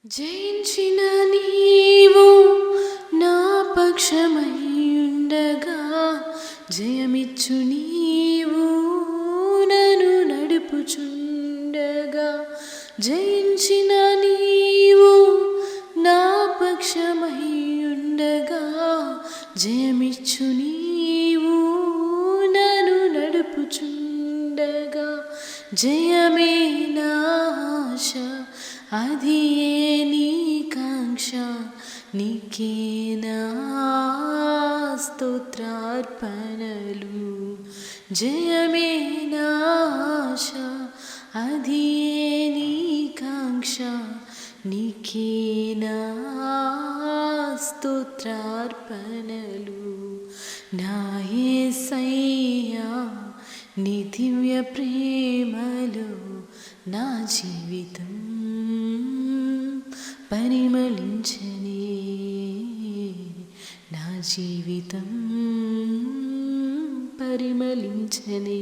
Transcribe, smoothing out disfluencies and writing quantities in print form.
జయించిన నీవు నా పక్షమయ్యుండగా, జయమిచ్చు నీవు నన్ను నడుపుచుండగా. జయించిన నీవు నా పక్షమయ్యుండగా, జయమిచ్చు నీవు నన్ను నడుపుచుండగా. జయమే నా ఆశ, అది నీ కాంక్ష, నీకే నా స్తోత్రార్పణలు. జయమే నా ఆశ, అది నీ కాంక్ష, నీకే నా స్తోత్రార్పణలు. నా యేసయ్యా, నీ దివ్య ప్రేమలో నా జీవితం పరిమళించనే, నా జీవితం పరిమళించనే.